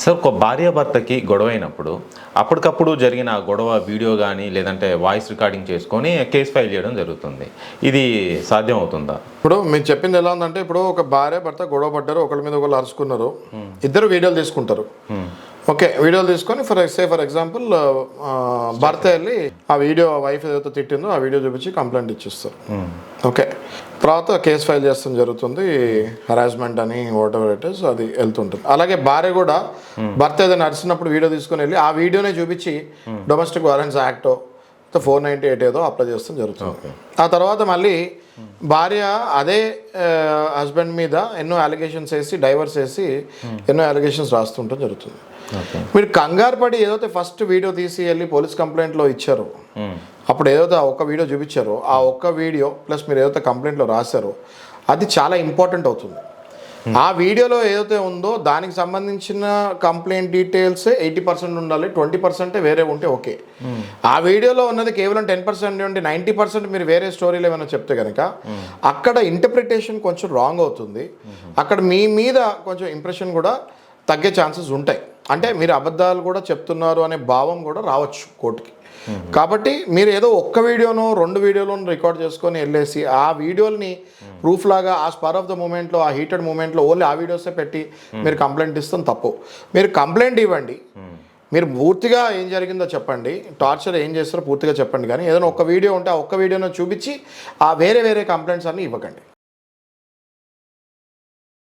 Sir ఒక భార్యాభర్తకి గొడవ అయినప్పుడు అప్పటికప్పుడు జరిగిన ఆ గొడవ వీడియో కానీ లేదంటే వాయిస్ రికార్డింగ్ చేసుకొని కేసు ఫైల్ చేయడం జరుగుతుంది. ఇది సాధ్యం అవుతుందా? ఇప్పుడు మీరు చెప్పింది ఎలా ఉందంటే, ఇప్పుడు ఒక భార్య భర్త గొడవ పడ్డారు, ఒకరి మీద ఒకరు అరుచుకున్నారు, ఇద్దరు వీడియోలు తీసుకుంటారు. ఓకే, వీడియోలు తీసుకొని ఫర్ ఎగ్జాంపుల్ భర్త వెళ్ళి ఆ వీడియో వైఫ్ ఏదైతే తిట్టిందో ఆ వీడియో చూపించి కంప్లైంట్ ఇచ్చిస్తారు. ఓకే, తర్వాత కేసు ఫైల్ చేస్తాం జరుగుతుంది, హరాస్మెంట్ అని వాట్ ఎవర్ ఇట్ ఇస్ అది వెళ్తుంటుంది. అలాగే భార్య కూడా భర్త ఏదైనా అరిచినప్పుడు వీడియో తీసుకొని వెళ్ళి ఆ వీడియోనే చూపించి డొమెస్టిక్ వైలెన్స్ యాక్ట్ 498 ఏదో అప్లై చేస్తాం జరుగుతుంది. ఆ తర్వాత మళ్ళీ భార్య అదే హస్బెండ్ మీద ఎన్నో అలిగేషన్స్ వేసి డైవర్స్ వేసి ఎన్నో అలిగేషన్స్ రాస్తుంటాం జరుగుతుంది. మీరు కంగారు పడి ఏదైతే ఫస్ట్ వీడియో తీసి వెళ్ళి పోలీస్ కంప్లైంట్లో ఇచ్చారో, అప్పుడు ఏదైతే ఒక్క వీడియో చూపించారో ఆ ఒక్క వీడియో ప్లస్ మీరు ఏదైతే కంప్లైంట్లో రాశారో అది చాలా ఇంపార్టెంట్ అవుతుంది. ఆ వీడియోలో ఏదైతే ఉందో దానికి సంబంధించిన కంప్లైంట్ డీటెయిల్స్ 80% ఉండాలి, 20% వేరే ఉంటే ఓకే. ఆ వీడియోలో ఉన్నది కేవలం 10% ఉండి 90% మీరు వేరే స్టోరీలు ఏమైనా చెప్తే కనుక అక్కడ ఇంటర్ప్రిటేషన్ కొంచెం రాంగ్ అవుతుంది. అక్కడ మీ మీద కొంచెం ఇంప్రెషన్ కూడా తగ్గే ఛాన్సెస్ ఉంటాయి. అంటే మీరు అబద్ధాలు కూడా చెప్తున్నారు అనే భావం కూడా రావచ్చు కోర్టుకి. కాబట్టి మీరు ఏదో ఒక్క వీడియోనో 2 వీడియోలను రికార్డ్ చేసుకొని వెళ్ళేసి ఆ వీడియోని ప్రూఫ్ లాగా ఆ స్పర్ ఆఫ్ ద మూమెంట్లో ఆ హీటెడ్ మూమెంట్లో ఓన్లీ ఆ వీడియోసే పెట్టి మీరు కంప్లైంట్ ఇస్తాం తప్పు. మీరు కంప్లైంట్ ఇవ్వండి, మీరు పూర్తిగా ఏం జరిగిందో చెప్పండి, టార్చర్ ఏం చేస్తారో పూర్తిగా చెప్పండి. కానీ ఏదైనా ఒక్క వీడియో ఉంటే ఆ ఒక్క వీడియోను చూపించి ఆ వేరే కంప్లైంట్స్ అన్నీ ఇవ్వకండి.